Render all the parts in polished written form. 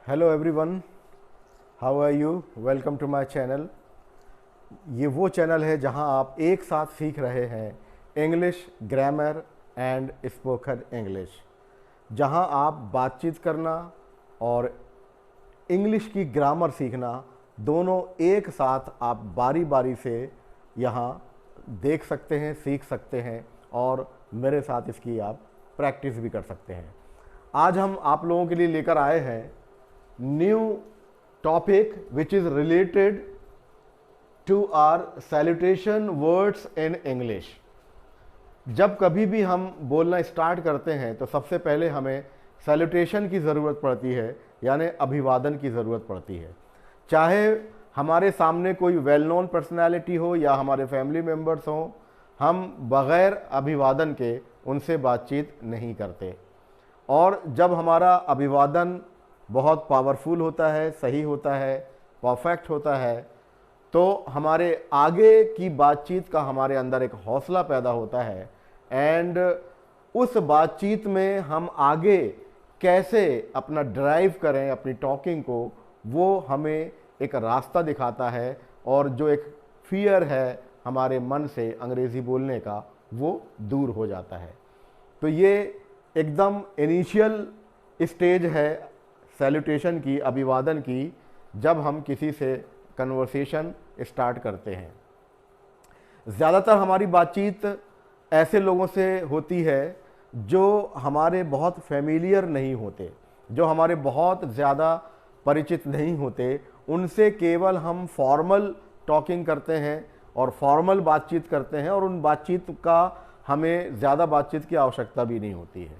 Hello everyone, how are you? Welcome to my channel. ये वो channel है जहां आप एक साथ सीख रहे हैं English grammar and spoken English, जहां आप बातचीत करना और इंग्लिश की ग्रामर सीखना दोनों एक साथ आप बारी बारी से यहाँ देख सकते हैं, सीख सकते हैं और मेरे साथ इसकी आप प्रैक्टिस भी कर सकते हैं। आज हम आप लोगों के लिए लेकर आए हैं new topic which is related to our salutation words in English. जब कभी भी हम बोलना स्टार्ट करते हैं तो सबसे पहले हमें सैल्यूटेशन की ज़रूरत पड़ती है, यानी अभिवादन की ज़रूरत पड़ती है। चाहे हमारे सामने कोई वेल नोन पर्सनैलिटी हो या हमारे फैमिली मेम्बर्स हों, हम बग़ैर अभिवादन के उनसे बातचीत नहीं करते। और जब हमारा अभिवादन बहुत पावरफुल होता है, सही होता है, परफेक्ट होता है, तो हमारे आगे की बातचीत का हमारे अंदर एक हौसला पैदा होता है एंड उस बातचीत में हम आगे कैसे अपना ड्राइव करें अपनी टॉकिंग को, वो हमें एक रास्ता दिखाता है और जो एक फियर है हमारे मन से अंग्रेज़ी बोलने का, वो दूर हो जाता है। तो ये एकदम इनिशियल स्टेज है सैल्यूटेशन की, अभिवादन की, जब हम किसी से कन्वर्सेशन स्टार्ट करते हैं। ज़्यादातर हमारी बातचीत ऐसे लोगों से होती है जो हमारे बहुत फेमिलियर नहीं होते, जो हमारे बहुत ज़्यादा परिचित नहीं होते। उनसे केवल हम फॉर्मल टॉकिंग करते हैं और फॉर्मल बातचीत करते हैं और उन बातचीत का हमें ज़्यादा बातचीत की आवश्यकता भी नहीं होती है।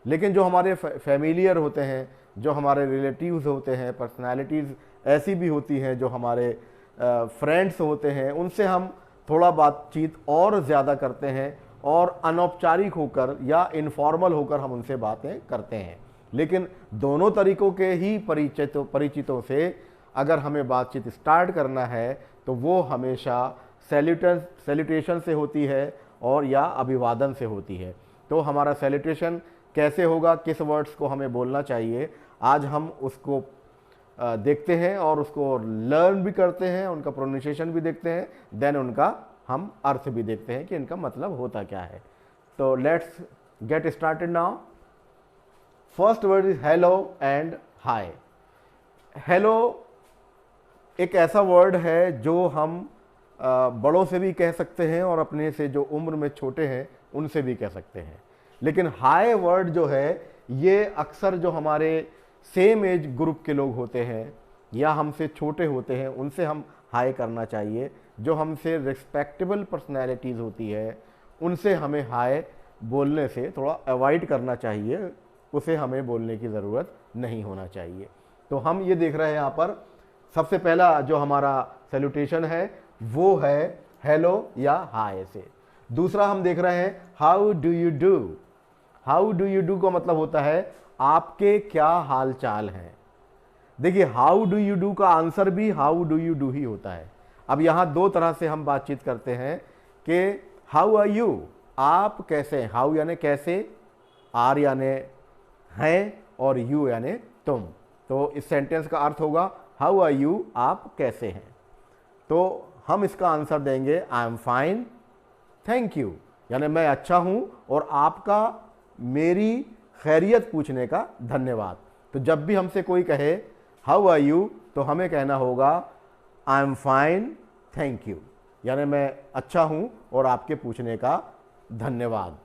लेकिन जो हमारे फेमिलियर होते हैं, जो हमारे रिलेटिव्स होते हैं, पर्सनालिटीज़ ऐसी भी होती हैं जो हमारे फ्रेंड्स होते हैं, उनसे हम थोड़ा बातचीत और ज़्यादा करते हैं और अनौपचारिक होकर या इनफॉर्मल होकर हम उनसे बातें करते हैं। लेकिन दोनों तरीक़ों के ही परिचितों से अगर हमें बातचीत स्टार्ट करना है तो वो हमेशा सैल्यूटेशन से होती है और या अभिवादन से होती है। तो हमारा सैल्यूटेशन कैसे होगा, किस वर्ड्स को हमें बोलना चाहिए, आज हम उसको देखते हैं और उसको लर्न भी करते हैं, उनका प्रोनाउंसिएशन भी देखते हैं, देन उनका हम अर्थ भी देखते हैं कि इनका मतलब होता क्या है। तो let's get started now. First word is hello and hi. Hello एक ऐसा वर्ड है जो हम बड़ों से भी कह सकते हैं और अपने से जो उम्र में छोटे हैं उनसे भी कह सकते हैं। लेकिन हाय वर्ड जो है ये अक्सर जो हमारे सेम एज ग्रुप के लोग होते हैं या हमसे छोटे होते हैं उनसे हम हाय करना चाहिए। जो हमसे रिस्पेक्टेबल पर्सनैलिटीज़ होती है उनसे हमें हाय बोलने से थोड़ा अवॉइड करना चाहिए, उसे हमें बोलने की ज़रूरत नहीं होना चाहिए। तो हम ये देख रहे हैं यहाँ पर सबसे पहला जो हमारा सैल्यूटेशन है वो है हेलो या हाय से। दूसरा हम देख रहे हैं how do you do. How do you do का मतलब होता है आपके क्या हाल चाल हैं। देखिए हाउ डू यू डू का आंसर भी हाउ डू यू डू ही होता है। अब यहाँ दो तरह से हम बातचीत करते हैं कि हाउ आर यू, आप कैसे हैं। हाउ यानी कैसे, आर यानी हैं और यू यानी तुम। तो इस सेंटेंस का अर्थ होगा हाउ आर यू, आप कैसे हैं। तो हम इसका आंसर देंगे आई एम फाइन थैंक यू, यानी मैं अच्छा हूं और आपका मेरी खैरियत पूछने का धन्यवाद। तो जब भी हमसे कोई कहे हाउ आर यू तो हमें कहना होगा आई एम फाइन थैंक यू, यानी मैं अच्छा हूं और आपके पूछने का धन्यवाद।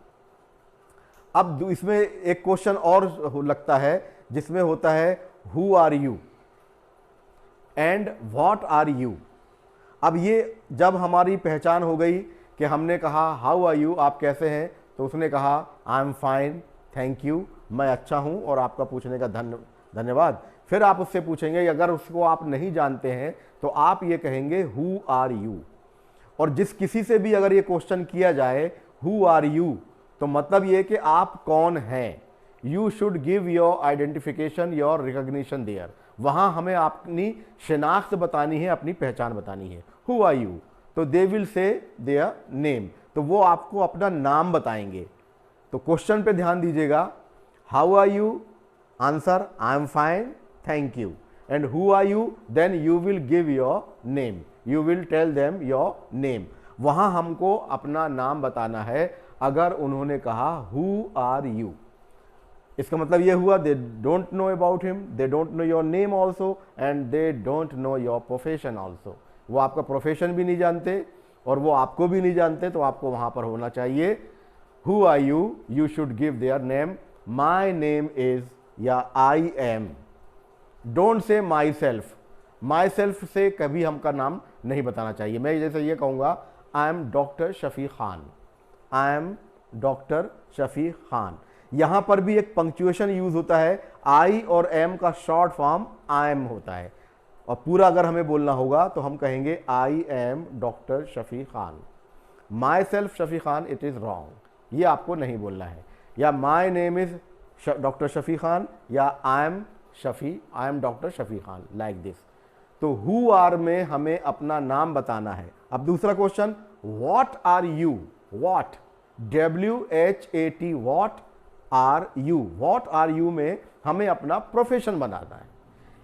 अब इसमें एक क्वेश्चन और लगता है जिसमें होता है who are you and what are you. अब ये जब हमारी पहचान हो गई कि हमने कहा हाउ आर यू, आप कैसे हैं, तो उसने कहा आई एम फाइन थैंक यू, मैं अच्छा हूं और आपका पूछने का धन्यवाद। फिर आप उससे पूछेंगे, अगर उसको आप नहीं जानते हैं तो आप ये कहेंगे हु आर यू। और जिस किसी से भी अगर ये क्वेश्चन किया जाए हु आर यू तो मतलब ये कि आप कौन हैं। You should give your identification, your recognition there. वहां हमें अपनी शिनाख्त बतानी है, अपनी पहचान बतानी है। हु आर यू, तो they will say their name, तो वो आपको अपना नाम बताएंगे। तो क्वेश्चन पे ध्यान दीजिएगा, how are you, answer I am fine thank you. And who are you? Then you will give your name. You will tell them your name. वहां हमको अपना नाम बताना है। अगर उन्होंने कहा who are you, इसका मतलब ये हुआ they don't know about him, they don't know your name also, and they don't know your profession also. वो आपका प्रोफेशन भी नहीं जानते और वो आपको भी नहीं जानते, तो आपको वहां पर होना चाहिए who are you, you should give their name. My name is या I am. Don't say myself. myself से कभी हमका नाम नहीं बताना चाहिए। मैं जैसे ये कहूँगा I am doctor Shafi Khan, I am doctor Shafi Khan. यहाँ पर भी एक पंक्चुएशन यूज होता है, I और am का शॉर्ट फॉर्म I am होता है, और पूरा अगर हमें बोलना होगा तो हम कहेंगे I am doctor Shafi Khan. My self Shafi Khan, it is wrong, ये आपको नहीं बोलना है। या my name is doctor Shafi Khan, या I am doctor Shafi Khan, like this. तो हु आर में हमें अपना नाम बताना है। अब दूसरा question, what are you, what, WHAT, what are you, what are you में हमें अपना प्रोफेशन बनाना है।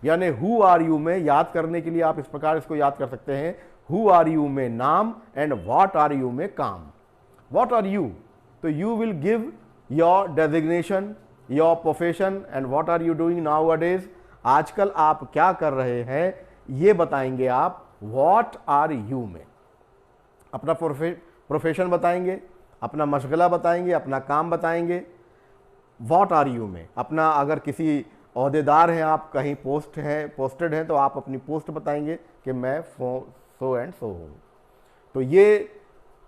यानी हु आर यू में याद करने के लिए आप इस प्रकार इसको याद कर सकते हैं, हु आर यू में नाम एंड व्हाट आर यू में काम। व्हाट आर यू, तो you will give your designation, your profession and what are you doing nowadays, आजकल आप क्या कर रहे हैं ये बताएंगे आप व्हाट आर यू में। अपना प्रोफेशन बताएंगे, अपना मशगला बताएंगे, अपना काम बताएंगे। व्हाट आर यू में अपना, अगर किसी ओहदेदार हैं आप, कहीं पोस्टेड हैं, तो आप अपनी पोस्ट बताएंगे कि मैं सो एंड सो हूँ। तो ये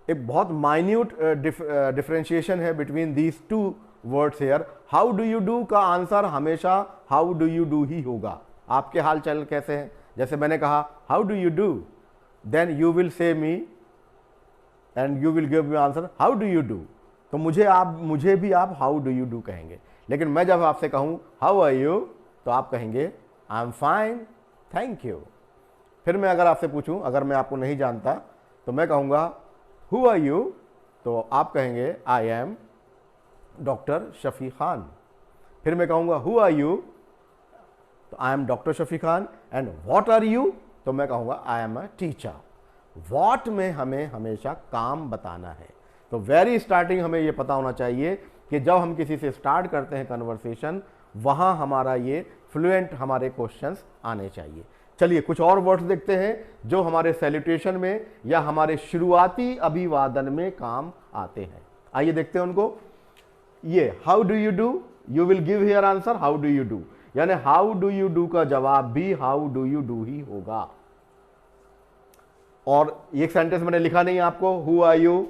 एक बहुत माइन्यूट डिफरेंशिएशन है between these two words here. How do you do का आंसर हमेशा हाउ डू यू डू ही होगा। आपके हाल चाल कैसे हैं, जैसे मैंने कहा how do you do, then you will say me and you will give me answer how do you do. तो मुझे भी आप हाउ डू यू डू कहेंगे। लेकिन मैं जब आपसे कहूँ हाउ आर यू, तो आप कहेंगे I am fine, thank you. फिर मैं अगर आपसे पूछूं, अगर मैं आपको नहीं जानता, तो मैं कहूँगा हु आर यू, तो आप कहेंगे I am doctor Shafi Khan. फिर मैं कहूँगा हु आर यू, तो I am doctor Shafi Khan. And what are you, तो मैं कहूँगा I am a teacher. What में हमें हमेशा काम बताना है। तो वेरी स्टार्टिंग हमें ये पता होना चाहिए कि जब हम किसी से स्टार्ट करते हैं कन्वर्सेशन, वहाँ हमारा ये फ्लुएंट हमारे क्वेश्चंस आने चाहिए। चलिए कुछ और वर्ड्स देखते हैं जो हमारे सैल्यूटेशन में या हमारे शुरुआती अभिवादन में काम आते हैं। आइए देखते हैं उनको। ये how do you do, you will give here answer how do you do, यानी हाउ डू यू डू का जवाब भी हाउ डू यू डू ही होगा। और एक सेंटेंस मैंने लिखा नहीं आपको, who are you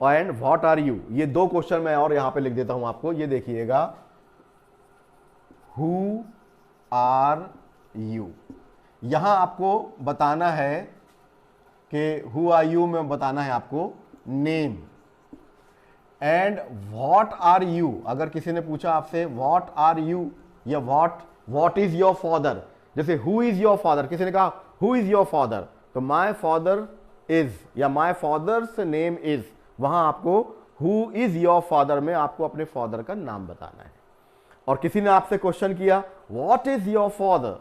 and what are you, ये दो क्वेश्चन मैं और यहां पे लिख देता हूं आपको, ये देखिएगा। हु आर यू, यहां आपको बताना है कि हु आर यू में बताना है आपको name. And what are you, अगर किसी ने पूछा आपसे व्हाट आर यू या व्हाट इज योर फादर, जैसे हु इज योर फादर, किसी ने कहा हु इज योर फादर, तो माय फादर इज या माय फादर्स नेम इज, वहां आपको हु इज योर फादर में आपको अपने फादर का नाम बताना है। और किसी ने आपसे क्वेश्चन किया what is your father,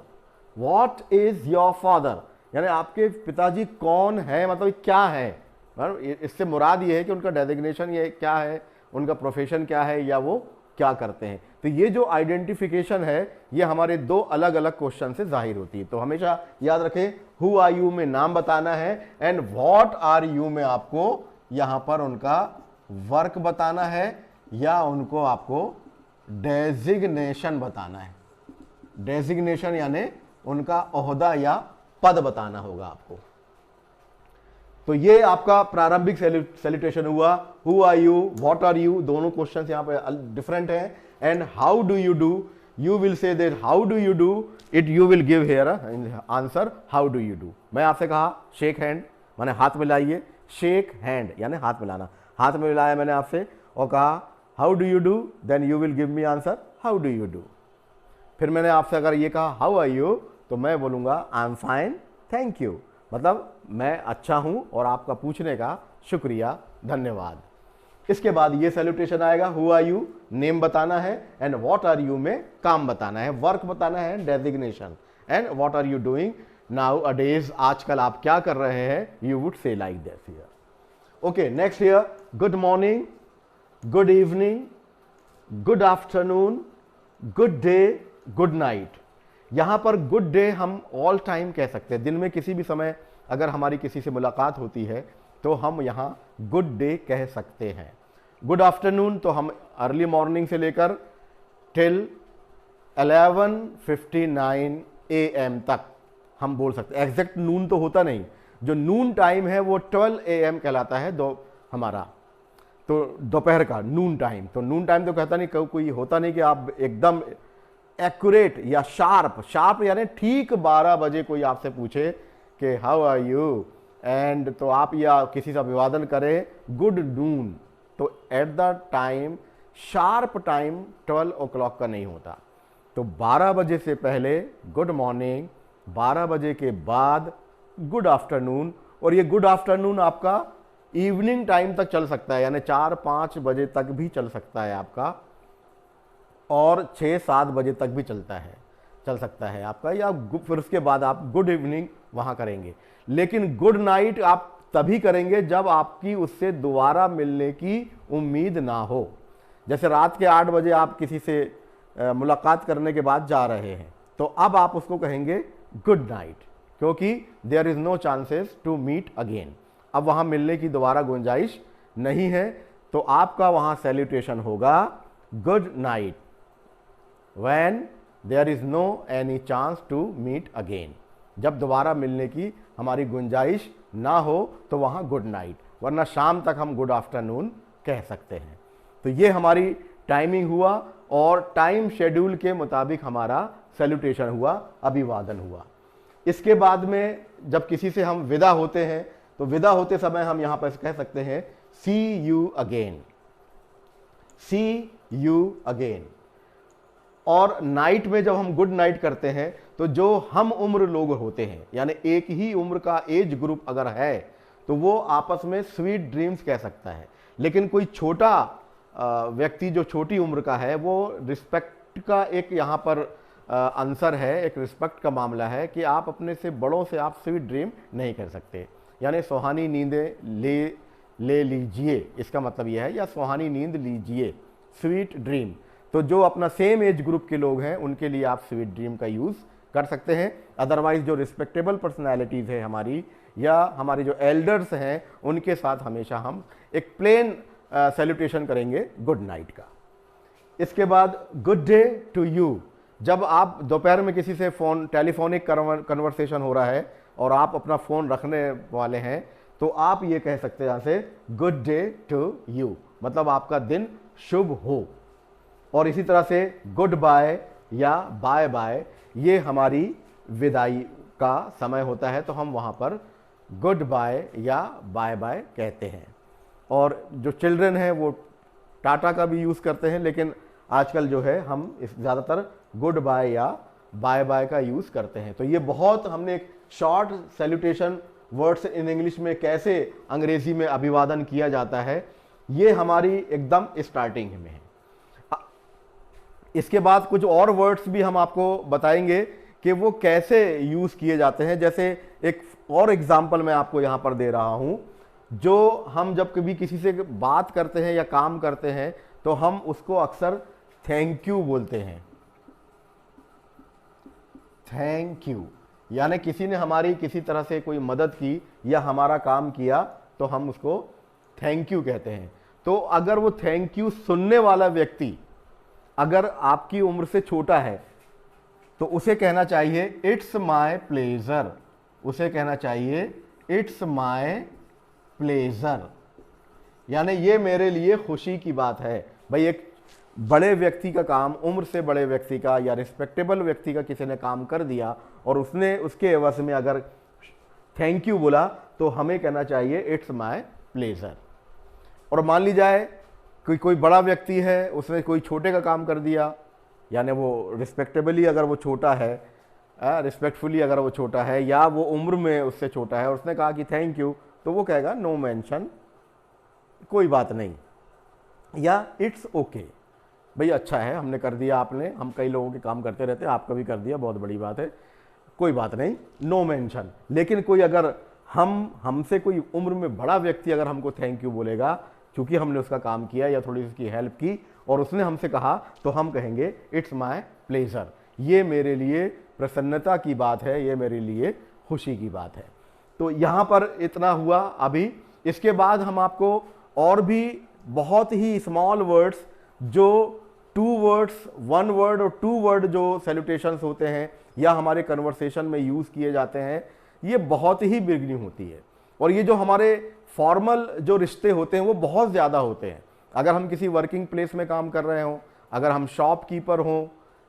what is your father, यानी आपके पिताजी कौन है, मतलब क्या है, इससे मुराद ये है कि उनका डेजिग्नेशन ये क्या है, उनका प्रोफेशन क्या है, या वो क्या करते हैं। तो ये जो आइडेंटिफिकेशन है ये हमारे दो अलग अलग क्वेश्चन से जाहिर होती है। तो हमेशा याद रखें हु आर यू में नाम बताना है एंड व्हाट आर यू में आपको यहां पर उनका वर्क बताना है या उनको आपको डेजिग्नेशन बताना है। डेजिग्नेशन यानी उनका ओहदा या पद बताना होगा आपको। तो ये आपका प्रारंभिक सैल्यूटेशन हुआ। Who are you, what are you, दोनों क्वेश्चंस यहाँ पे डिफरेंट हैं। And how do you do, you will say that how do you do it, you will give here answer how do you do. मैं आपसे कहा shake hand, मैंने हाथ मिलाइए, shake hand यानी हाथ मिलाना, हाथ में मिलाया मैंने आपसे और कहा how do you do, then you will give me answer how do you do. फिर मैंने आपसे अगर ये कहा हाउ आर यू, तो मैं बोलूँगा आई एम फाइन, थैंक यू, मतलब मैं अच्छा हूं और आपका पूछने का शुक्रिया, धन्यवाद। इसके बाद ये सैल्यूटेशन आएगा, हु आर यू, नेम बताना है, एंड व्हाट आर यू में काम बताना है, वर्क बताना है, designation, and what are you doing nowadays, आजकल आप क्या कर रहे हैं, you would say like this here. Okay, next here, good morning, good evening, good afternoon, good day, good night. यहां पर गुड डे हम ऑल टाइम कह सकते हैं, दिन में किसी भी समय अगर हमारी किसी से मुलाकात होती है तो हम यहां गुड डे कह सकते हैं। गुड आफ्टरनून तो हम अर्ली मॉर्निंग से लेकर टिल 11:59 AM तक हम बोल सकते हैं। एग्जैक्ट नून तो होता नहीं, जो नून टाइम है वो 12 AM कहलाता है, हमारा तो दोपहर का नून टाइम। तो नून टाइम तो कहता नहीं, कोई होता नहीं कि आप एकदम एक्यूरेट या शार्प यानी ठीक 12 बजे कोई आपसे पूछे कि हाउ आर यू, एंड तो आप या किसी से अभिवादन करें गुड नून, तो at the time sharp time 12 o'clock का नहीं होता। तो 12 बजे से पहले गुड मॉर्निंग, 12 बजे के बाद गुड आफ्टरनून, और ये गुड आफ्टरनून आपका इवनिंग टाइम तक चल सकता है, यानी 4-5 बजे तक भी चल सकता है आपका, और 6-7 बजे तक भी चल सकता है आपका, या फिर उसके बाद आप गुड इवनिंग वहाँ करेंगे। लेकिन गुड नाइट आप तभी करेंगे जब आपकी उससे दोबारा मिलने की उम्मीद ना हो। जैसे रात के 8 बजे आप किसी से मुलाकात करने के बाद जा रहे हैं, तो अब आप उसको कहेंगे गुड नाइट, क्योंकि there is no chances to meet again, अब वहाँ मिलने की दोबारा गुंजाइश नहीं है। तो आपका वहाँ सैल्यूटेशन होगा good night when there is no any chance to meet again, जब दोबारा मिलने की हमारी गुंजाइश ना हो तो वहाँ गुड नाइट, वरना शाम तक हम गुड आफ्टरनून कह सकते हैं। तो ये हमारी टाइमिंग हुआ, और टाइम शेड्यूल के मुताबिक हमारा सैल्यूटेशन हुआ, अभिवादन हुआ। इसके बाद में जब किसी से हम विदा होते हैं, तो विदा होते समय हम यहाँ पर कह सकते हैं see you again, see you again. और नाइट में जब हम गुड नाइट करते हैं, तो जो हम उम्र लोग होते हैं, यानी एक ही उम्र का एज ग्रुप अगर है, तो वो आपस में स्वीट ड्रीम्स कह सकता है। लेकिन कोई छोटा व्यक्ति जो छोटी उम्र का है, वो रिस्पेक्ट का एक यहाँ पर आंसर है, एक रिस्पेक्ट का मामला है कि आप अपने से बड़ों से आप स्वीट ड्रीम नहीं कर सकते, यानी सुहानी नींदें ले लीजिए, इसका मतलब यह है, या सुहानी नींद लीजिए, स्वीट ड्रीम। तो जो अपना सेम एज ग्रुप के लोग हैं उनके लिए आप स्वीट ड्रीम का यूज़ कर सकते हैं। अदरवाइज जो रिस्पेक्टेबल पर्सनैलिटीज़ है हमारी, या हमारे जो एल्डर्स हैं, उनके साथ हमेशा हम एक प्लेन सैल्यूटेशन करेंगे गुड नाइट का। इसके बाद गुड डे टू यू, जब आप दोपहर में किसी से टेलीफोनिक कन्वर्सेशन हो रहा है और आप अपना फ़ोन रखने वाले हैं, तो आप ये कह सकते हैं यहाँ से गुड डे टू यू, मतलब आपका दिन शुभ हो। और इसी तरह से गुड बाय या बाय बाय, ये हमारी विदाई का समय होता है, तो हम वहाँ पर गुड बाय या बाय बाय कहते हैं। और जो चिल्ड्रन हैं वो टाटा का भी यूज़ करते हैं, लेकिन आजकल जो है हम इस ज़्यादातर गुड बाय या बाय बाय का यूज़ करते हैं। तो ये बहुत हमने एक short salutation words in English में कैसे अंग्रेज़ी में अभिवादन किया जाता है, ये हमारी एकदम स्टार्टिंग में है। इसके बाद कुछ और वर्ड्स भी हम आपको बताएंगे कि वो कैसे यूज़ किए जाते हैं। जैसे एक और एग्जाम्पल मैं आपको यहाँ पर दे रहा हूँ, जो हम जब कभी किसी से बात करते हैं या काम करते हैं, तो हम उसको अक्सर थैंक यू बोलते हैं। थैंक यू, यानी किसी ने हमारी किसी तरह से कोई मदद की या हमारा काम किया, तो हम उसको थैंक यू कहते हैं। तो अगर वो थैंक यू सुनने वाला व्यक्ति अगर आपकी उम्र से छोटा है, तो उसे कहना चाहिए इट्स माय प्लेजर, उसे कहना चाहिए इट्स माय प्लेजर, यानी ये मेरे लिए खुशी की बात है। भाई एक बड़े व्यक्ति का काम, उम्र से बड़े व्यक्ति का या रिस्पेक्टेबल व्यक्ति का किसी ने काम कर दिया और उसने उसके एवज में अगर थैंक यू बोला, तो हमें कहना चाहिए इट्स माय प्लेजर। और मान ली जाए कोई बड़ा व्यक्ति है, उसने कोई छोटे का काम कर दिया, यानी वो रिस्पेक्टेबली अगर वो छोटा है, रिस्पेक्टफुली अगर वो छोटा है, या वो उम्र में उससे छोटा है और उसने कहा कि थैंक यू, तो वो कहेगा नो मेंशन, कोई बात नहीं, या इट्स ओके, भाई अच्छा है हमने कर दिया, आपने, हम कई लोगों के काम करते रहते हैं, आपका भी कर दिया, बहुत बड़ी बात है, कोई बात नहीं, नो मेंशन। लेकिन कोई अगर हमसे कोई उम्र में बड़ा व्यक्ति अगर हमको थैंक यू बोलेगा क्योंकि हमने उसका काम किया या थोड़ी उसकी हेल्प की और उसने हमसे कहा, तो हम कहेंगे इट्स माय प्लेजर, ये मेरे लिए प्रसन्नता की बात है, ये मेरे लिए खुशी की बात है। तो यहाँ पर इतना हुआ अभी। इसके बाद हम आपको और भी बहुत ही स्मॉल वर्ड्स, जो 2 वर्ड्स, 1 वर्ड और 2 वर्ड जो सैल्यूटेशंस होते हैं या हमारे कन्वर्सेशन में यूज़ किए जाते हैं, ये बहुत ही बिगनिंग होती है। और ये जो हमारे फॉर्मल जो रिश्ते होते हैं वो बहुत ज़्यादा होते हैं। अगर हम किसी वर्किंग प्लेस में काम कर रहे हों, अगर हम शॉपकीपर हों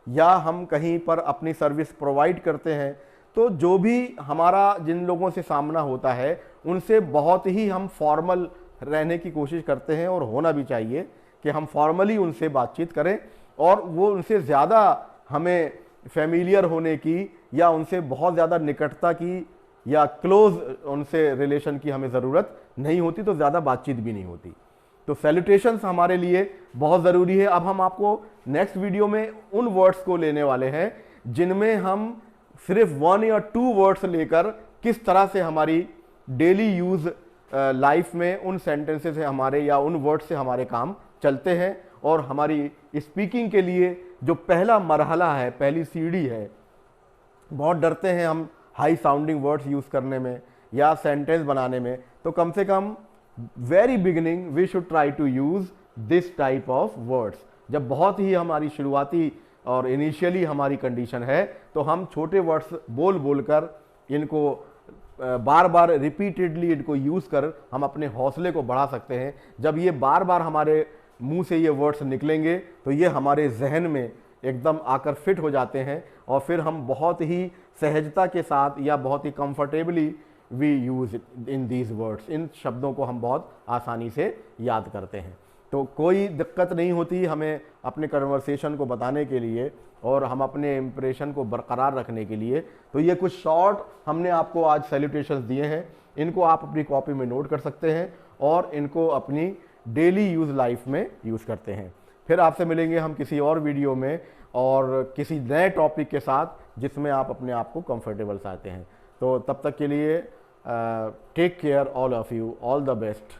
या हम कहीं पर अपनी सर्विस प्रोवाइड करते हैं, तो जो भी हमारा जिन लोगों से सामना होता है उनसे बहुत ही हम फॉर्मल रहने की कोशिश करते हैं, और होना भी चाहिए कि हम फॉर्मली उनसे बातचीत करें और वो उनसे ज़्यादा हमें फैमिलियर होने की या उनसे बहुत ज़्यादा निकटता की या क्लोज उनसे रिलेशन की हमें ज़रूरत नहीं होती, तो ज़्यादा बातचीत भी नहीं होती। तो सैल्यूटेशंस हमारे लिए बहुत ज़रूरी है। अब हम आपको नेक्स्ट वीडियो में उन वर्ड्स को लेने वाले हैं जिनमें हम सिर्फ 1 या 2 वर्ड्स लेकर किस तरह से हमारी डेली यूज़ लाइफ में उन सेंटेंसेस से हमारे या उन वर्ड से हमारे काम चलते हैं, और हमारी स्पीकिंग के लिए जो पहला मरहला है, पहली सीढ़ी है, बहुत डरते हैं हम हाई साउंडिंग वर्ड्स यूज़ करने में या सेंटेंस बनाने में, तो कम से कम very beginning we should try to use this type of words. जब बहुत ही हमारी शुरुआती और इनिशियली हमारी कंडीशन है, तो हम छोटे वर्ड्स बोल बोलकर इनको बार बार रिपीटेडली इनको यूज़ कर हम अपने हौसले को बढ़ा सकते हैं। जब ये बार बार हमारे मुंह से ये वर्ड्स निकलेंगे तो ये हमारे जहन में एकदम आकर फिट हो जाते हैं, और फिर हम बहुत ही सहजता के साथ या बहुत ही comfortably we use in these words, इन शब्दों को हम बहुत आसानी से याद करते हैं। तो कोई दिक्कत नहीं होती हमें अपने कन्वर्सेशन को बताने के लिए और हम अपने इम्प्रेशन को बरकरार रखने के लिए। तो ये कुछ शॉर्ट हमने आपको आज सैल्यूटेशंस दिए हैं, इनको आप अपनी कॉपी में नोट कर सकते हैं और इनको अपनी डेली यूज़ लाइफ में यूज़ करते हैं। फिर आपसे मिलेंगे हम किसी और वीडियो में और किसी नए टॉपिक के साथ जिसमें आप अपने आप को कंफर्टेबल चाहते हैं। तो तब तक के लिए take care all of you, all the best.